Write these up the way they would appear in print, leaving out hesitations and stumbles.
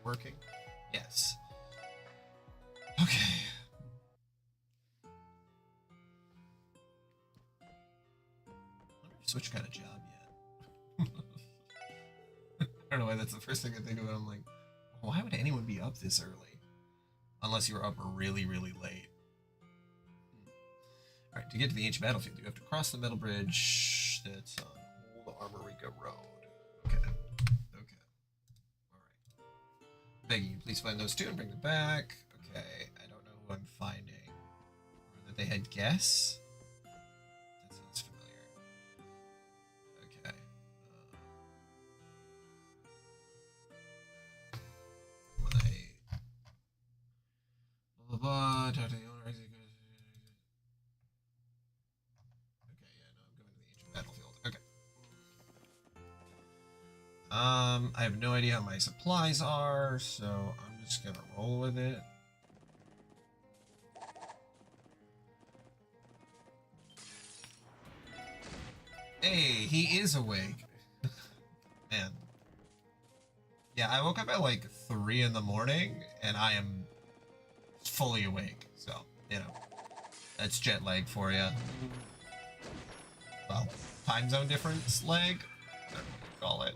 working? Yes. Okay. I wonder if Switch got a job yet. I don't know why that's the first thing I think of. I'm like, why would anyone be up this early? Unless you were up really, really late. Alright, to get to the ancient battlefield, you have to cross the metal bridge that's on Old Armorica Road. Okay. Okay. Alright. Begging you, please find those two and bring them back. Okay, I don't know who I'm finding. Or that they had guess? That sounds familiar. Okay. Blah, blah, blah. Talk to the owner. Battlefield. Okay. I have no idea how my supplies are, so I'm just gonna roll with it. Hey, he is awake. Man. Yeah, I woke up at like 3 in the morning, and I am fully awake. So, you know, that's jet lag for you. Well, time zone difference lag? I don't know what you call it.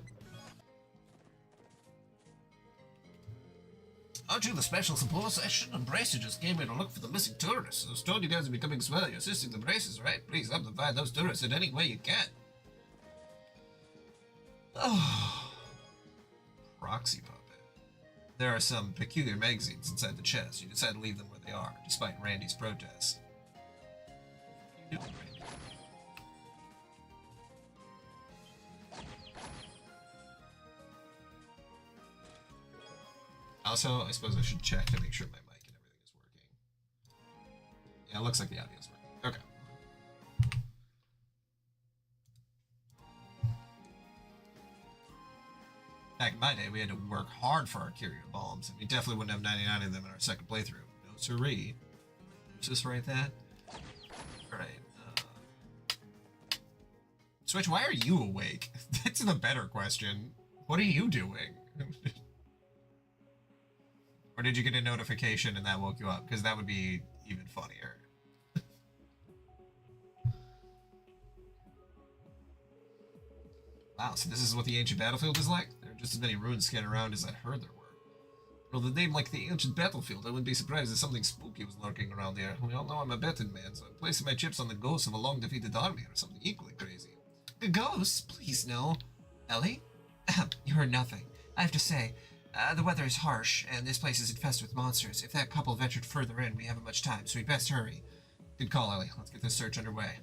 Aren't you the special support section? Bracer just came in to look for the missing tourists. I was told you guys are becoming swell. You're assisting the Bracers, right? Please help them find those tourists in any way you can. Oh. Proxy puppet. There are some peculiar magazines inside the chest. You decide to leave them where they are, despite Randy's protests. What are you doing, Randy? Also, I suppose I should check to make sure my mic and everything is working. Yeah, it looks like the audio is working. Okay. Back in my day, we had to work hard for our carrier bombs, and we definitely wouldn't have 99 of them in our second playthrough. No siree. Just write that. Alright. Switch, why are you awake? That's the better question. What are you doing? Or did you get a notification and that woke you up? Because that would be even funnier. Wow, so this is what the ancient battlefield is like? There are just as many ruins scattered around as I heard there were. Well, the name like the ancient battlefield, I wouldn't be surprised if something spooky was lurking around there. We all know I'm a betting man, so I'm placing my chips on the ghosts of a long-defeated army or something equally crazy. The ghosts? Please, no. Ellie? You heard nothing. I have to say, the weather is harsh, and this place is infested with monsters. If that couple ventured further in, we haven't much time, so we'd best hurry. Good call, Ellie. Let's get this search underway.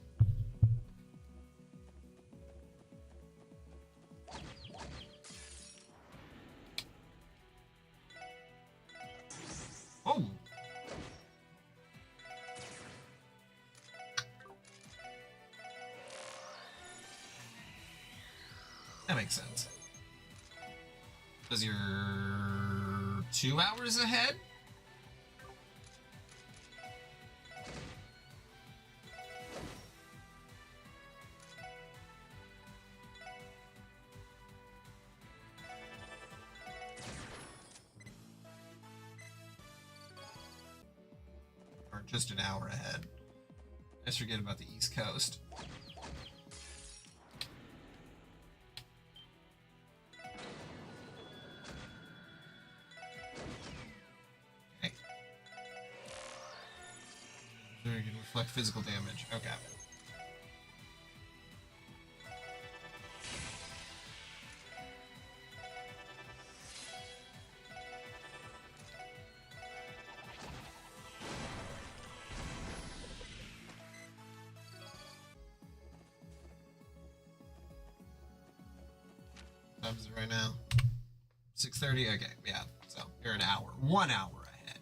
Oh! That makes sense. Because you're 2 hours ahead? Or just an hour ahead. I just forget about the East Coast. You can reflect physical damage. Okay. What time is it right now? 6:30? Okay, yeah. So you're an hour. 1 hour ahead.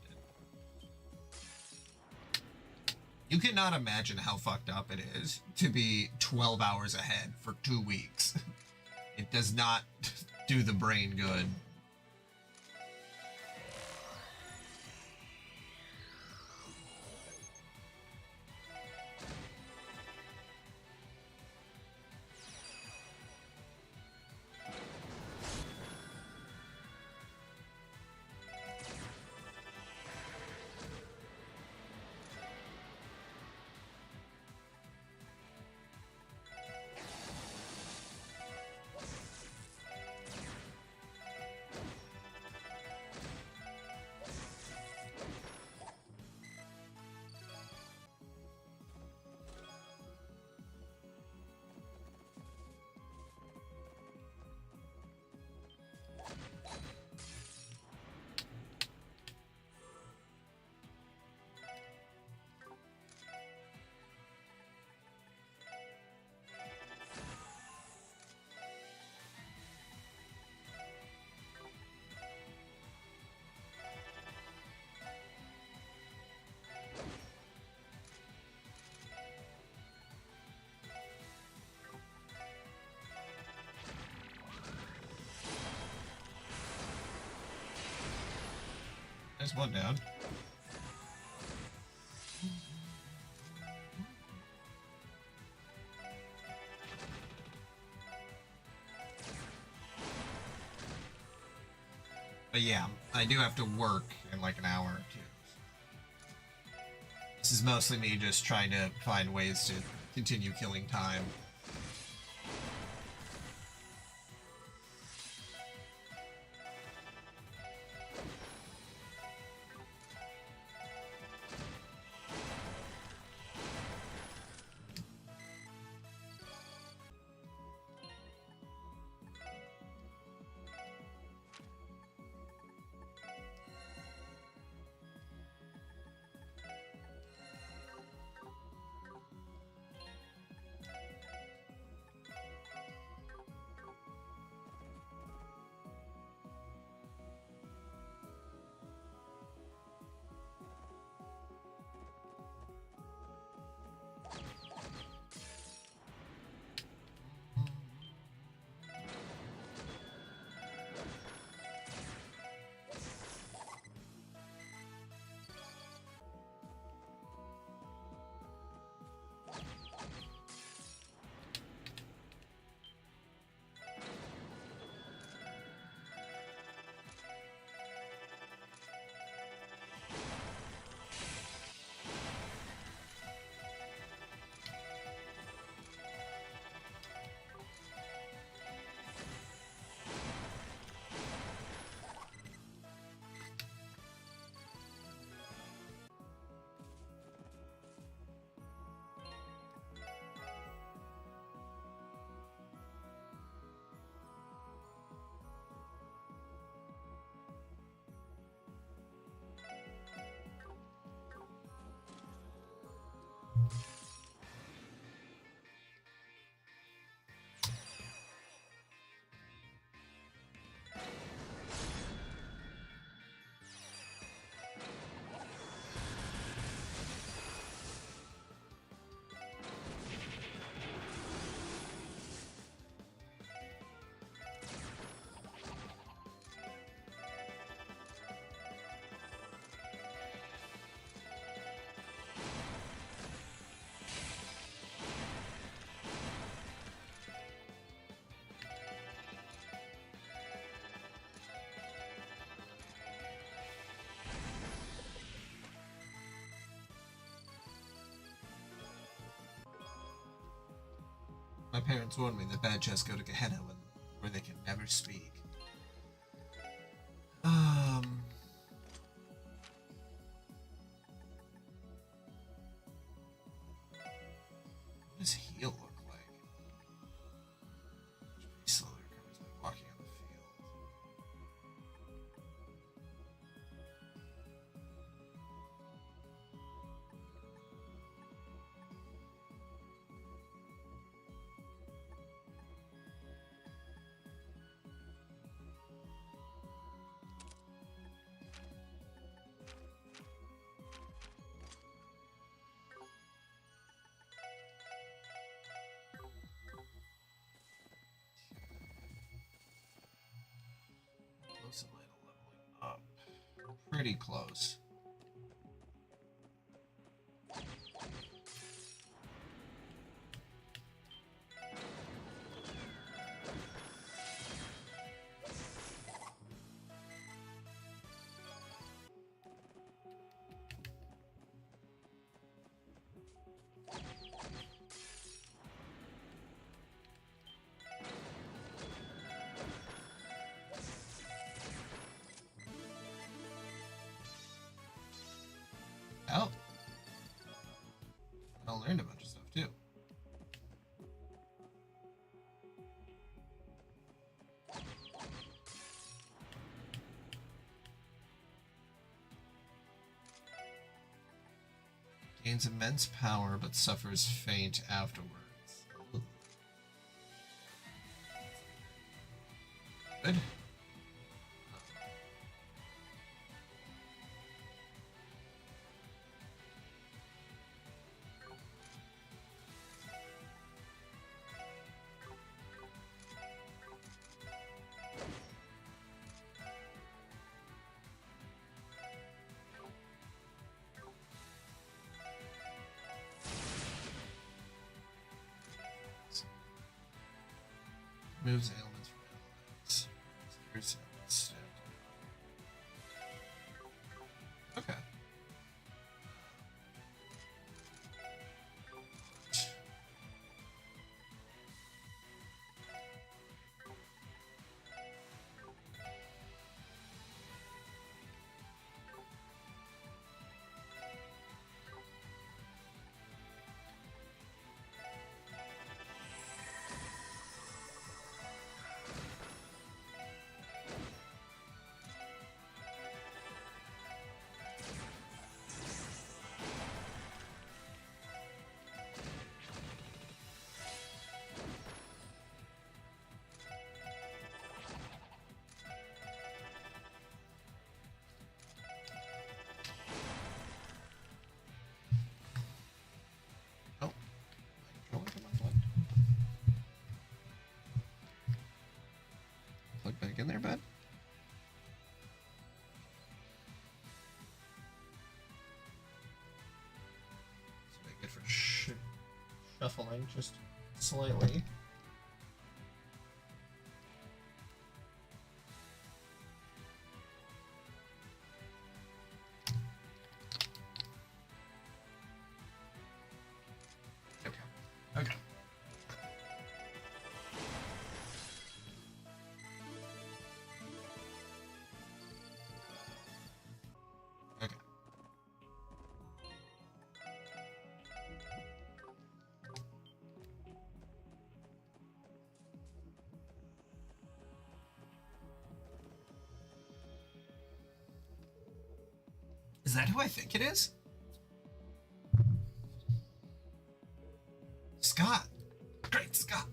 You cannot imagine how fucked up it is to be 12 hours ahead for 2 weeks. It does not do the brain good. There's one down. But yeah, I do have to work in like an hour or two. This is mostly me just trying to find ways to continue killing time. My parents warned me that bad chests go to Gehenna where they can never speak. What does heal look like? Pretty slowly recovers by walking on the field. Close am I to leveling up? Pretty close. Oh. I learned a bunch of stuff too. Gains immense power but suffers faint afterwards. Good. Removes ailments from allies. Clears ailments. Okay. Oh, my controller come unplugged. Plug back in there, bud. This make it for shuffling just slightly. Okay. Okay. Okay. Is that who I think it is? Scott. Great, Scott.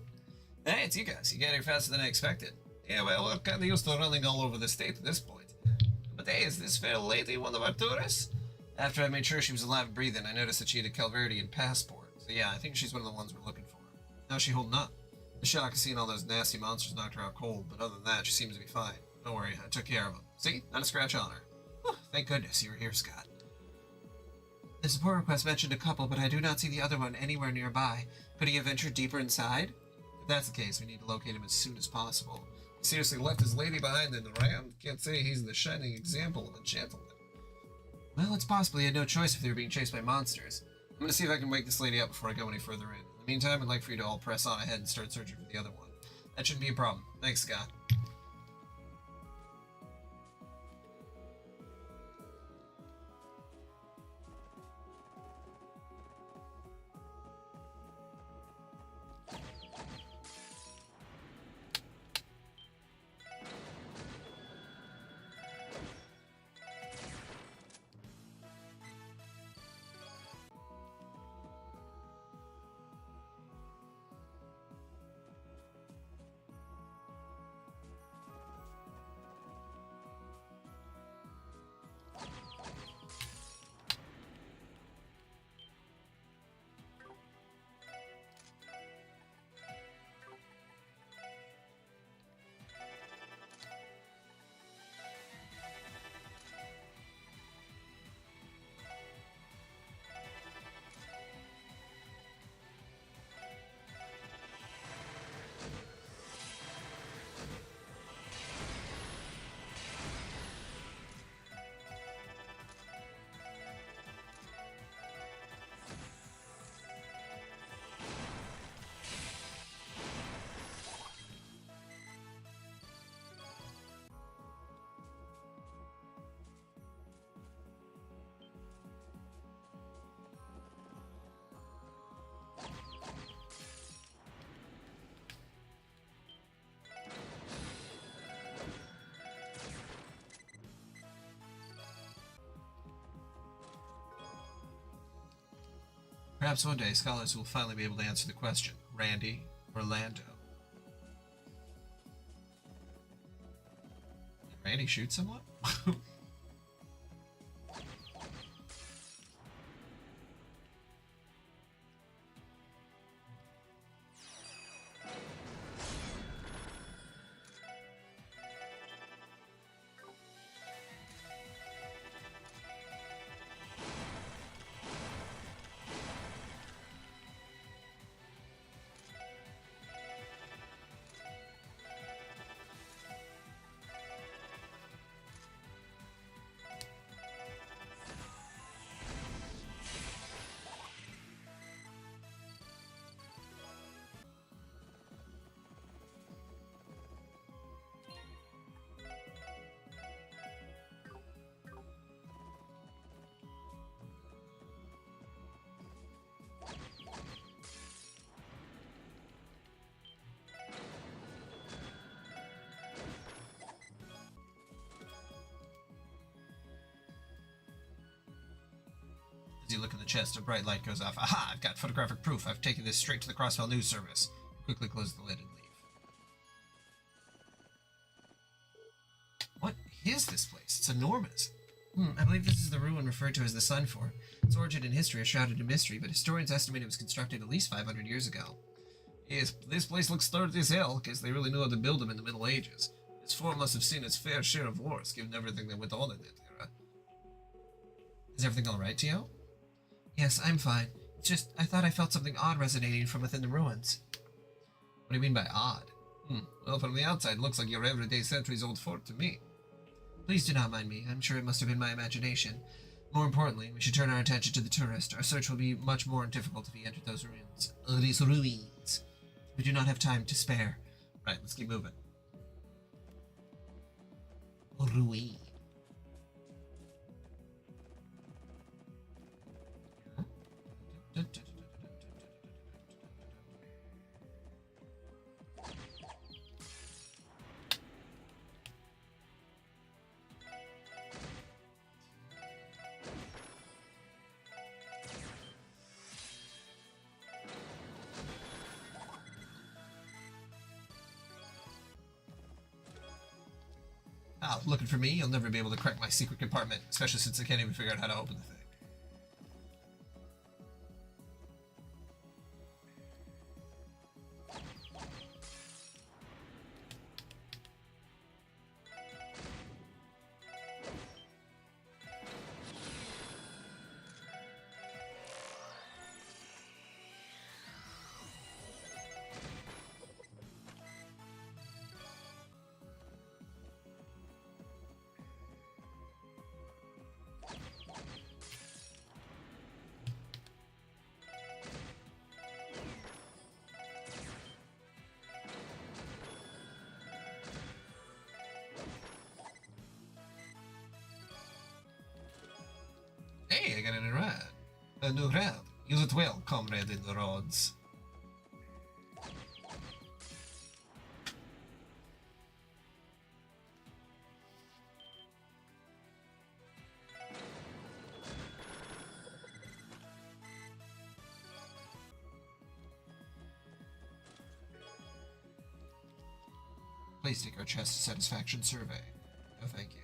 Hey, it's you guys. You get here faster than I expected. Yeah, well, we're kind of used to running all over the state at this point. But hey, is this fair lady one of our tourists? After I made sure she was alive and breathing, I noticed that she had a Calverdian passport. So yeah, I think she's one of the ones we're looking for. How's she holding up? The shock of seeing all those nasty monsters knocked her out cold, but other than that, she seems to be fine. Don't worry, I took care of them. See? Not a scratch on her. Whew, thank goodness you were here, Scott. The support request mentioned a couple, but I do not see the other one anywhere nearby. Could he have ventured deeper inside? If that's the case, we need to locate him as soon as possible. He seriously left his lady behind in the ram? Can't say he's the shining example of a gentleman. Well, it's possible he had no choice if they were being chased by monsters. I'm gonna see if I can wake this lady up before I go any further in. In the meantime, I'd like for you to all press on ahead and start searching for the other one. That shouldn't be a problem. Thanks, Scott. Perhaps one day scholars will finally be able to answer the question, Randy or Lando? Did Randy shoot someone? As you look in the chest, a bright light goes off. Aha! I've got photographic proof. I've taken this straight to the Crossfell News Service. Quickly close the lid and leave. What is this place? It's enormous. I believe this is the ruin referred to as the Sun Fort. Its origin and history are shrouded in mystery, but historians estimate it was constructed at least 500 years ago. Yes, this place looks sturdy as hell. Guess they really knew how to build them in the Middle Ages. This fort must have seen its fair share of wars, given everything that went on in that era. Is everything alright, Tio? Yes, I'm fine. It's just, I thought I felt something odd resonating from within the ruins. What do you mean by odd? Well, from the outside, it looks like your everyday centuries-old fort to me. Please do not mind me. I'm sure it must have been my imagination. More importantly, we should turn our attention to the tourist. Our search will be much more difficult if we enter those ruins. These ruins. We do not have time to spare. Right, let's keep moving. Ruin. Ah, looking for me? You'll never be able to crack my secret compartment, especially since I can't even figure out how to open the thing. Hey, I got a new rad. Use it well, comrade in the rods. Please take our chest satisfaction survey. No, thank you.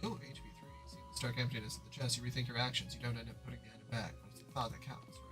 Oh, HP3. See the stark emptiness of the chest. You rethink your actions. You don't end up putting the item back. But it's the thought that counts, right?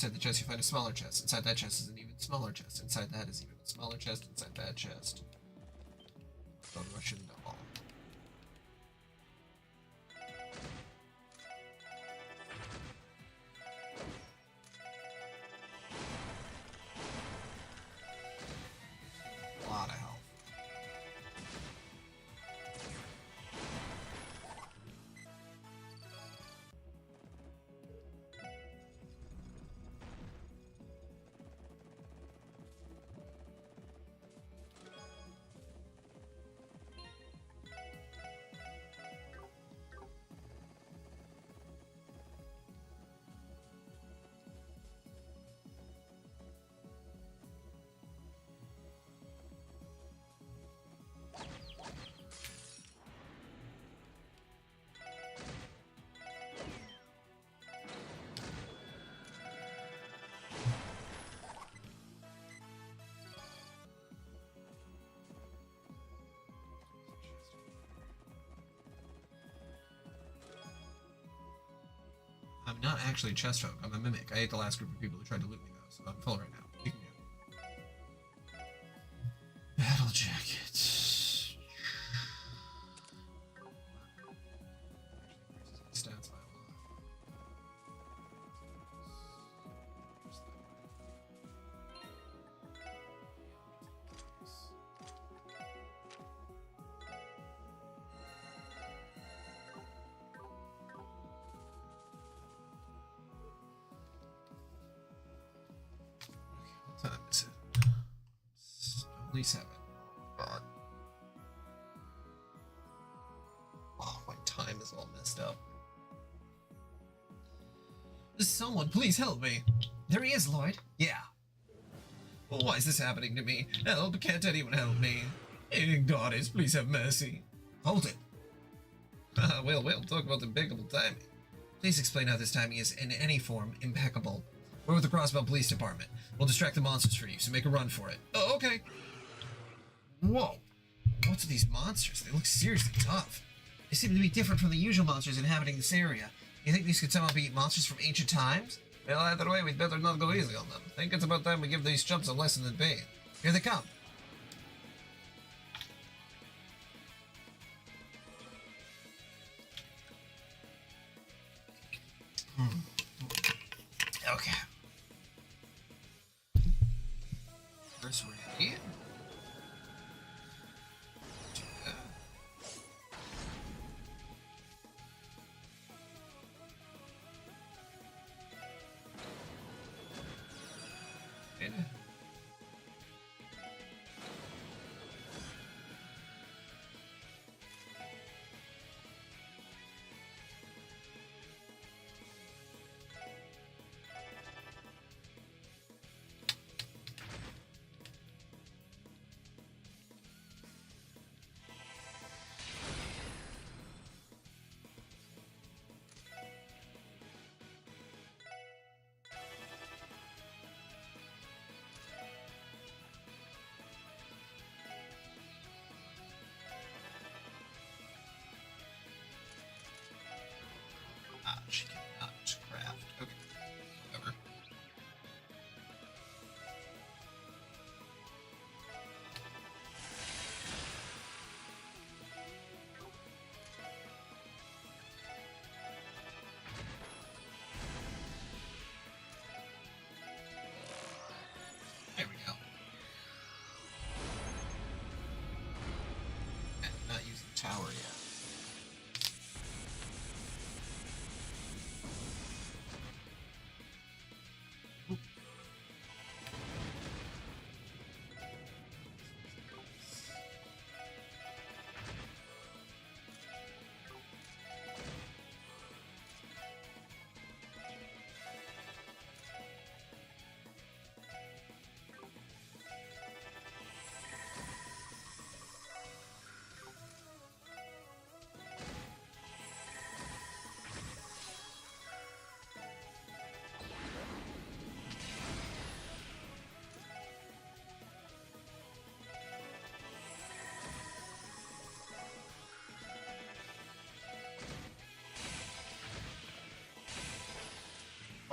Inside the chest, you find a smaller chest. Inside that chest is an even smaller chest. Inside that is even a smaller chest. Inside that chest. The Russian doll. A lot of health. I'm not actually chest folk. I'm a mimic. I ate the last group of people who tried to loot me, though, so I'm full right now. You can go. Battle jacket. Stats by a lot. What time is it? It's only 7. God. Oh, my time is all messed up. Someone, please help me. There he is, Lloyd. Yeah. Well, why is this happening to me? Help, can't anyone help me? Goddess, please have mercy. Hold it. We'll talk about impeccable timing. Please explain how this timing is, in any form, impeccable. We're with the Crossbell Police Department. We'll distract the monsters for you, so make a run for it. Oh, okay. Whoa. What's with these monsters? They look seriously tough. They seem to be different from the usual monsters inhabiting this area. You think these could somehow be monsters from ancient times? Well, either way, we'd better not go easy on them. I think it's about time we give these chumps a lesson in pain. Here they come. Okay. First ready. She cannot craft. Okay. Whatever. There we go. And not using the tower yet.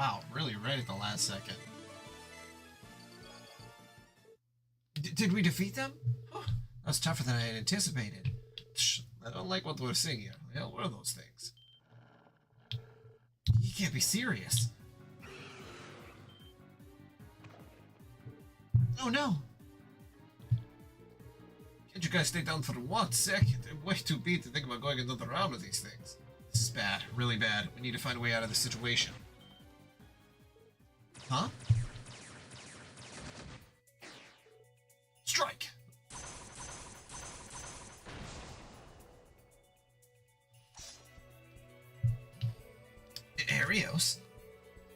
Wow, really right at the last second. Did we defeat them? Oh, that was tougher than I had anticipated. I don't like what we're seeing here. Hell, what are those things? You can't be serious. Oh no! Can't you guys stay down for 1 second? I'm way too beat to think about going another round with these things. This is bad, really bad. We need to find a way out of this situation. Huh? Strike! Arios?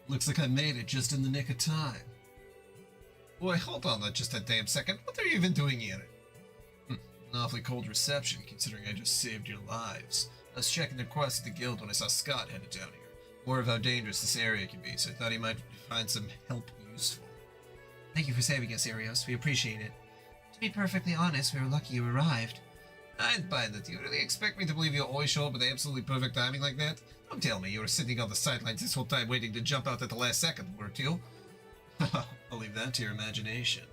Looks like I made it just in the nick of time. Boy, hold on just a damn second. What are you even doing here? An awfully cold reception, considering I just saved your lives. I was checking the quest at the guild when I saw Scott headed down here. More of how dangerous this area can be, so I thought he might find some help useful. Thank you for saving us, Arios. We appreciate it. To be perfectly honest, we were lucky you arrived. I ain't buying that. Do you really expect me to believe you'll always show up with absolutely perfect timing like that? Don't tell me you were sitting on the sidelines this whole time waiting to jump out at the last second, weren't you? I'll leave that to your imagination.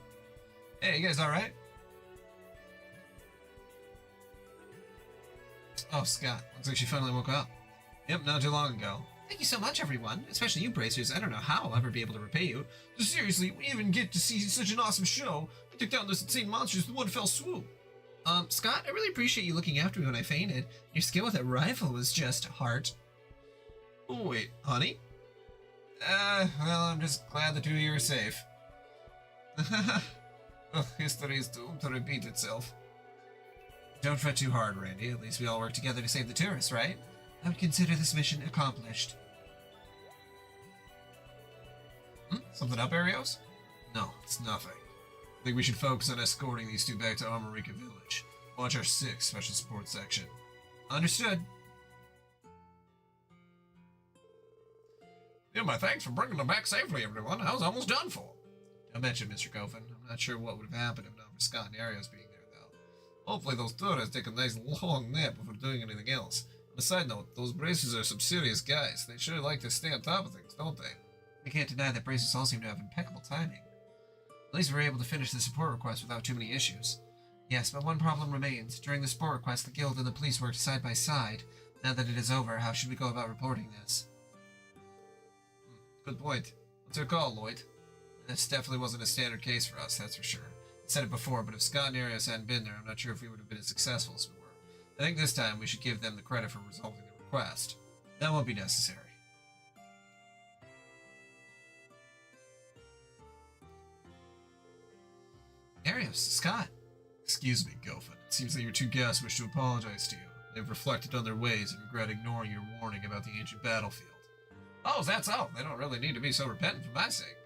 Hey, you guys alright? Oh, Scott. Looks like she finally woke up. Yep, not too long ago. Thank you so much, everyone. Especially you, Bracers. I don't know how I'll ever be able to repay you. Seriously, we even get to see such an awesome show. We took down those insane monsters with one fell swoop. Scott, I really appreciate you looking after me when I fainted. Your skill with that rifle was just heart. Oh, wait, honey? Well, I'm just glad the two of you are safe. Well, history is doomed to repeat itself. Don't fret too hard, Randy. At least we all work together to save the tourists, right? I would consider this mission accomplished. Something up, Arios? No, it's nothing. I think we should focus on escorting these two back to Armorica Village. Watch our 6 special support section. Understood. Yeah, my thanks for bringing them back safely, everyone. I was almost done for. Don't mention Mr. Goffin. I'm not sure what would have happened if not for Scott and Arios being there, though. Hopefully those tourists take a nice long nap before doing anything else. On a side note, those Bracers are some serious guys. They sure like to stay on top of things, don't they? We can't deny that Bracers all seem to have impeccable timing. At least we were able to finish the support request without too many issues. Yes, but one problem remains. During the support request, the guild and the police worked side by side. Now that it is over, how should we go about reporting this? Good point. What's your call, Lloyd? This definitely wasn't a standard case for us, that's for sure. I said it before, but if Scott and Arios hadn't been there, I'm not sure if we would have been as successful as we were. I think this time we should give them the credit for resolving the request. That won't be necessary. Arios, Scott. Excuse me, Goffin. It seems that your two guests wish to apologize to you. They've reflected on their ways and regret ignoring your warning about the ancient battlefield. Oh, that's all. They don't really need to be so repentant for my sake.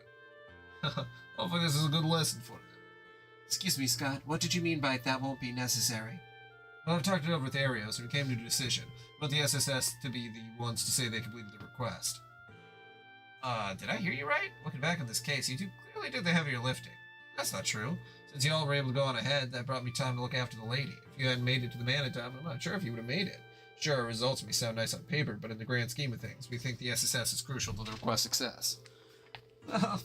But hopefully this is a good lesson for them. Excuse me, Scott. What did you mean by that won't be necessary? Well, I've talked it over with Arios, and we came to a decision. We want the SSS to be the ones to say they completed the request. Did I hear you right? Looking back on this case, you two clearly did the heavier lifting. That's not true. Since you all were able to go on ahead, that brought me time to look after the lady. If you hadn't made it to the Manatop, I'm not sure if you would have made it. Sure, our results may sound nice on paper, but in the grand scheme of things, we think the SSS is crucial to the request success.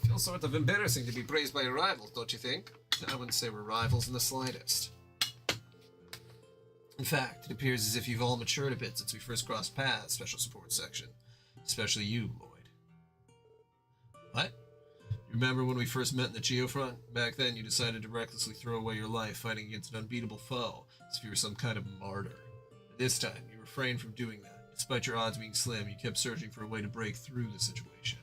Feels sort of embarrassing to be praised by your rivals, don't you think? I wouldn't say we're rivals in the slightest. In fact, it appears as if you've all matured a bit since we first crossed paths, Special Support Section. Especially you, Lloyd. What? You remember when we first met in the Geofront? Back then, you decided to recklessly throw away your life fighting against an unbeatable foe, as if you were some kind of martyr. This time, you refrained from doing that. Despite your odds being slim, you kept searching for a way to break through the situation.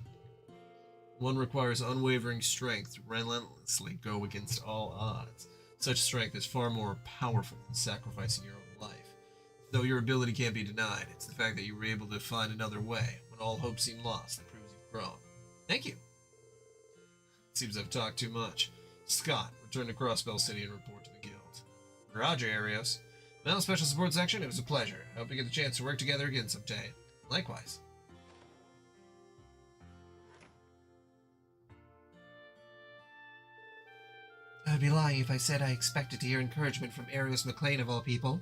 One requires unwavering strength to relentlessly go against all odds. Such strength is far more powerful than sacrificing your own life. Though your ability can't be denied, it's the fact that you were able to find another way when all hope seemed lost that proves you've grown. Thank you. Seems I've talked too much. Scott, return to Crossbell City and report to the guild. Roger, Arios. Well, Special Support Section, it was a pleasure. I hope we get the chance to work together again someday. Likewise. I would be lying if I said I expected to hear encouragement from Arios McLean of all people.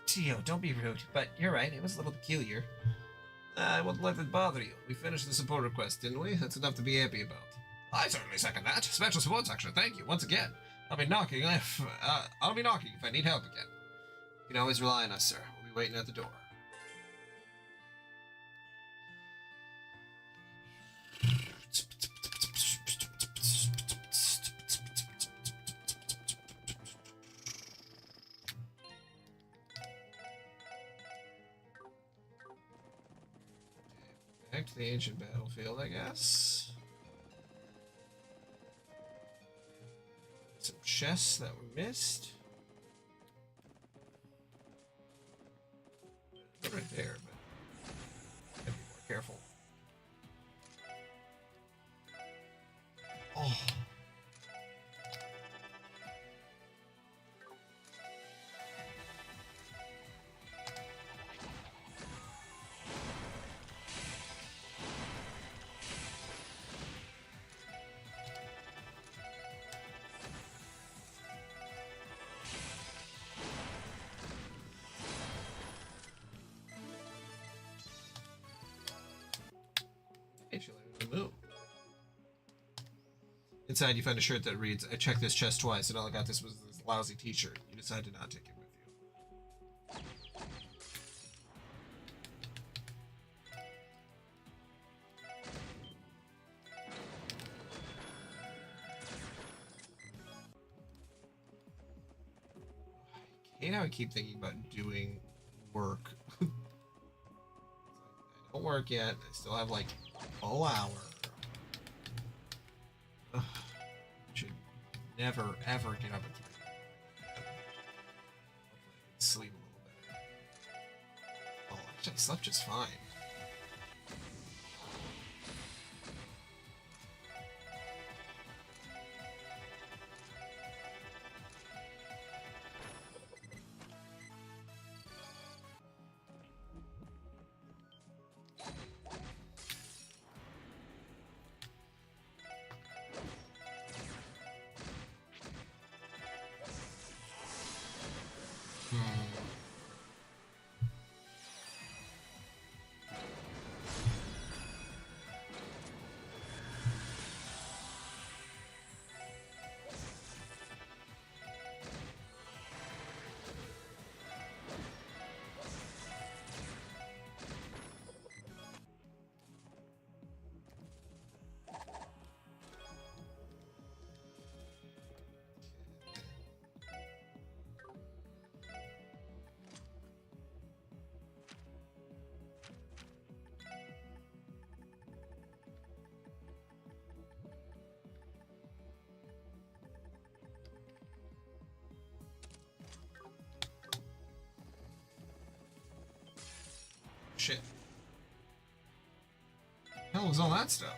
Tio, don't be rude, but you're right, it was a little peculiar. I won't let it bother you. We finished the support request, didn't we? That's enough to be happy about. I certainly second that. Special support section, thank you once again. I'll be knocking if I need help again. You can always rely on us, sir. We'll be waiting at the door. Back to the ancient battlefield, I guess. Some chests that were missed. They're right there, but gotta be more careful. Oh. Move. Inside, you find a shirt that reads, I checked this chest twice, and all I got was this lousy t-shirt. You decide to not take it with you. I hate how I keep thinking about doing work. I don't work yet. I still have like a whole hour. Ugh. Should never ever get up at 3. Hopefully I can sleep a little better. Oh, actually, I slept just fine. Shit. Hell was all that stuff?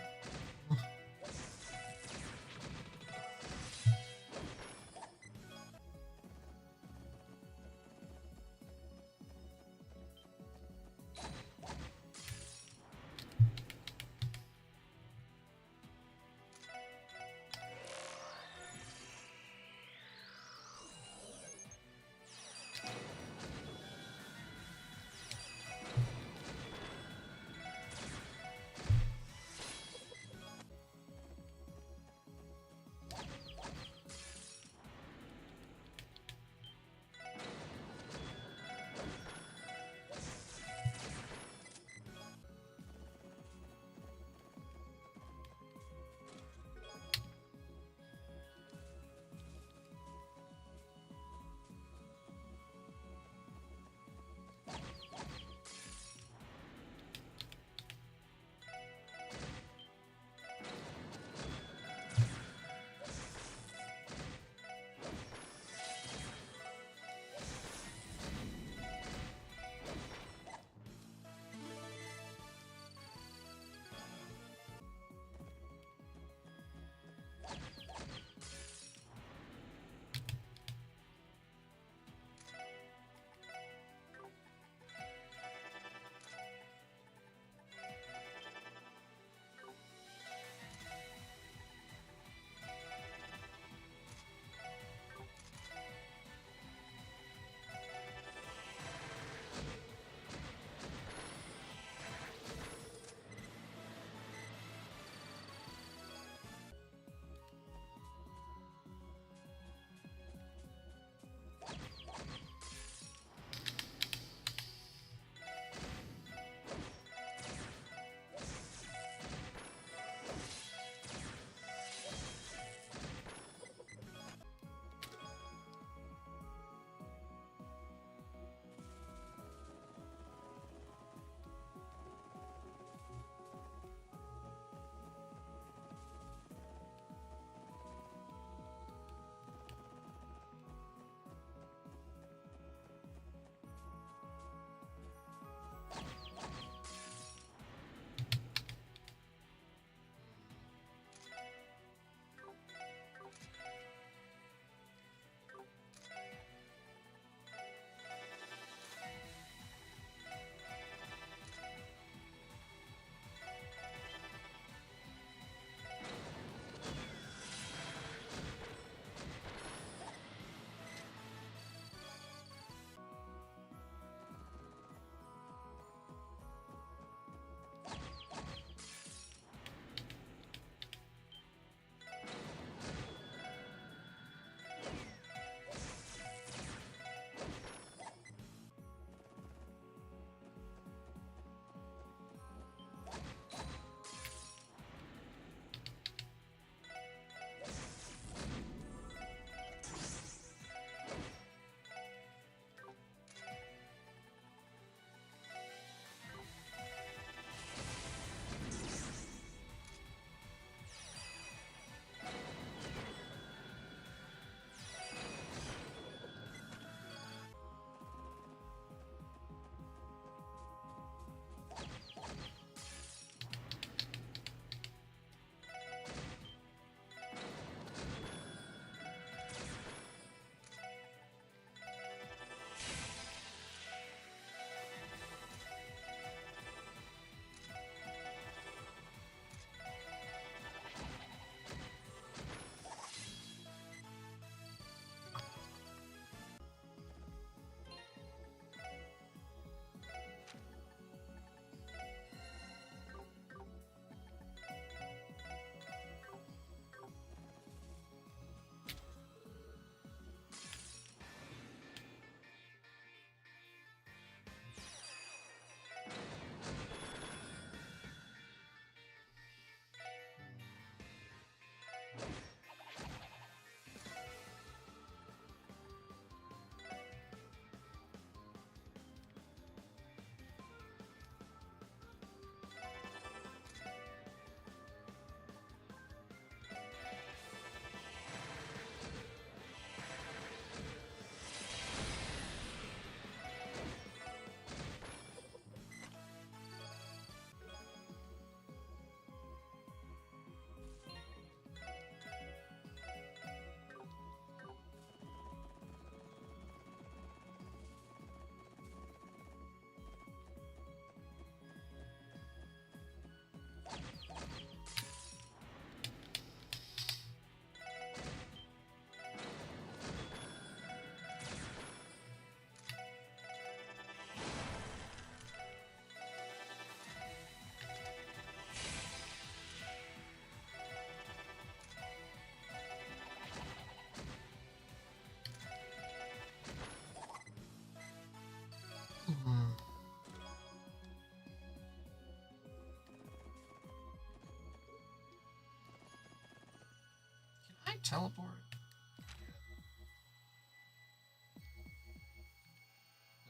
I teleport?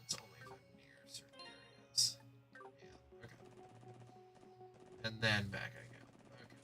That's only if I'm near certain areas. Yeah, okay. And then back I go. Okay.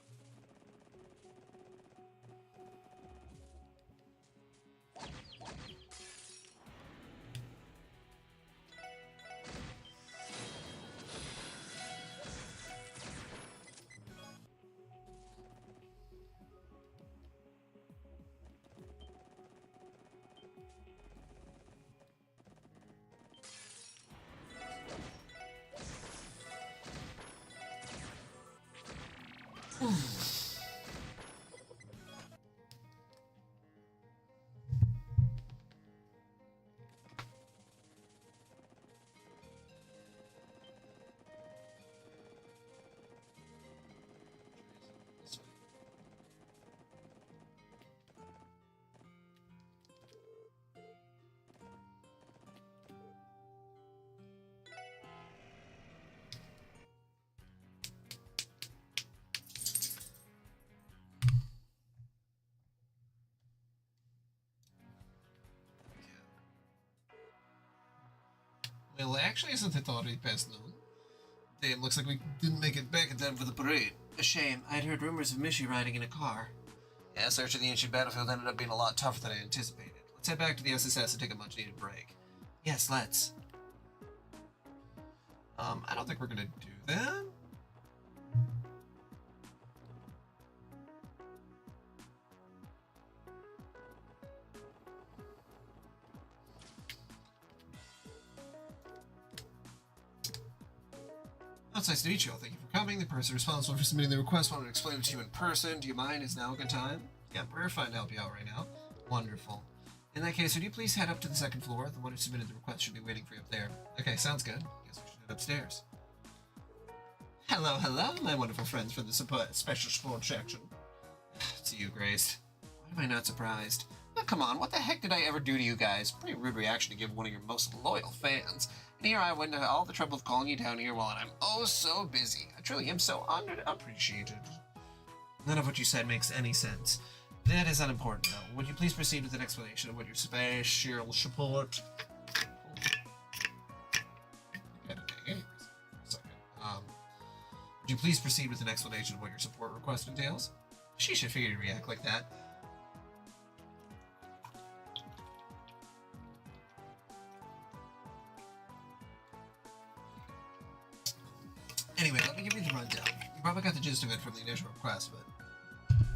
Well, actually, isn't it already past noon? Damn, looks like we didn't make it back in time for the parade. A shame. I'd heard rumors of Mishi riding in a car. Yeah, search of the ancient battlefield ended up being a lot tougher than I anticipated. Let's head back to the SSS and take a much-needed break. Yes, let's. I don't think we're gonna do that. Oh, it's nice to meet you all. Thank you for coming. The person responsible for submitting the request wanted to explain it to you in person. Do you mind? Is now a good time? Yeah, we're fine to help you out right now. Wonderful. In that case, would you please head up to the second floor? The one who submitted the request should be waiting for you up there. Okay, sounds good. Guess we should head upstairs. Hello, hello, my wonderful friends from the special support section. It's you, Grace. Why am I not surprised? Oh, come on, what the heck did I ever do to you guys? Pretty rude reaction to give one of your most loyal fans. And here I went to all the trouble of calling you down here while I'm oh so busy. I truly am so underappreciated. None of what you said makes any sense. That is unimportant, though. Would you please proceed with an explanation of what your special support... Would you please proceed with an explanation of what your support request entails? She should figure to react like that. Anyway, let me give you the rundown. You probably got the gist of it from the initial request, but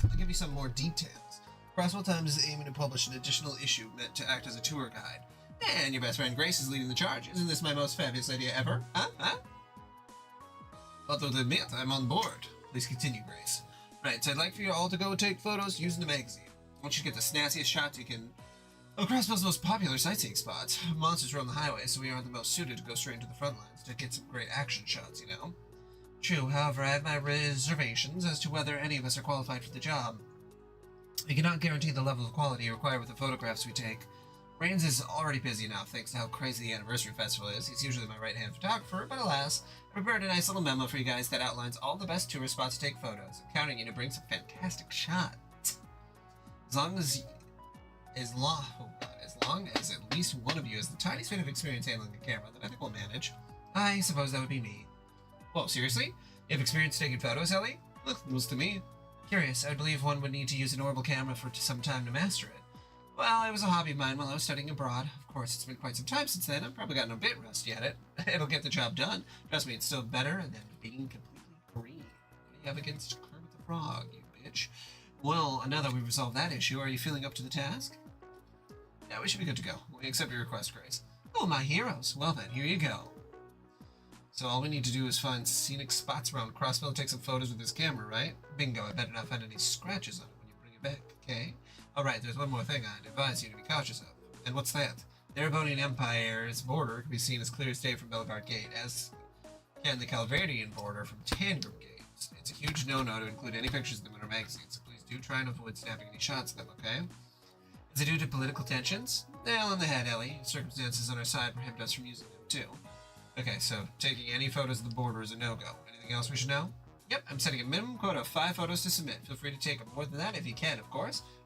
I'll give you some more details. Crosswell Times is aiming to publish an additional issue meant to act as a tour guide. And your best friend Grace is leading the charge. Isn't this my most fabulous idea ever? Huh? Although to admit, I'm on board. Please continue, Grace. Right, so I'd like for you all to go take photos using the magazine. I want you to get the snazziest shots you can of Crosswell's most popular sightseeing spots. Monsters are on the highway, so we aren't the most suited to go straight into the front lines to get some great action shots, you know? True, however, I have my reservations as to whether any of us are qualified for the job. I cannot guarantee the level of quality required with the photographs we take. Rains is already busy enough thanks to how crazy the anniversary festival is. He's usually my right-hand photographer, but alas, I prepared a nice little memo for you guys that outlines all the best tourist spots to take photos. I'm counting you to bring some fantastic shots. As long as at least one of you has the tiniest bit of experience handling the camera, then I think we'll manage. I suppose that would be me. Whoa, seriously? You have experience taking photos, Ellie? Looks to me. Curious, I believe one would need to use an orbital camera for some time to master it. Well, it was a hobby of mine while I was studying abroad. Of course, it's been quite some time since then. I've probably gotten a bit rusty at it. It'll get the job done. Trust me, it's still better than being completely green. What do you have against Kermit the Frog, you bitch? Well, now that we've resolved that issue, are you feeling up to the task? Yeah, we should be good to go. We accept your request, Grace. Oh, my heroes. Well then, here you go. So all we need to do is find scenic spots around Crossville and take some photos with this camera, right? Bingo, I better not find any scratches on it when you bring it back, okay? Alright, there's one more thing I'd advise you to be cautious of. And what's that? The Erebonian Empire's border can be seen as clear as day from Bellegarde Gate, as can the Calvardian border from Tangrim Gate. It's a huge no-no to include any pictures of them in our magazine, so please do try and avoid snapping any shots of them, okay? Is it due to political tensions? Nail on the head, Ellie. Circumstances on our side prohibit us from using them, too. Okay, so taking any photos of the border is a no-go. Anything else we should know? Yep, I'm setting a minimum quota of 5 photos to submit. Feel free to take more than that if you can, of course.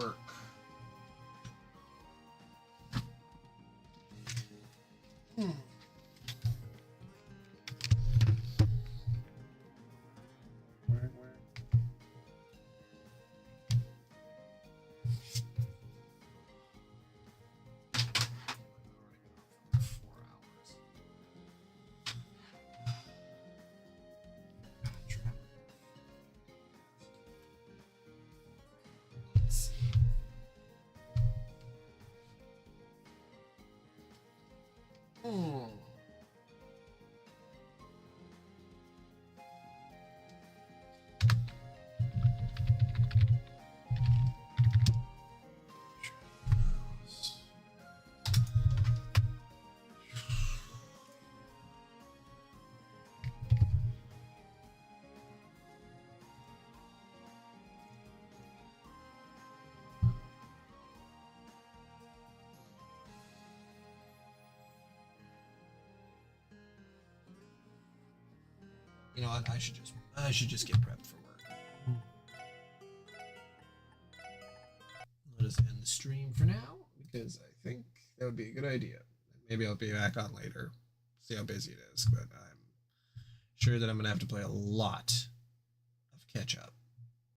work. You know what? I should just get prepped for work. Let us end the stream for now because I think that would be a good idea. Maybe I'll be back on later, see how busy it is, but I'm sure that I'm gonna have to play a lot of catch up.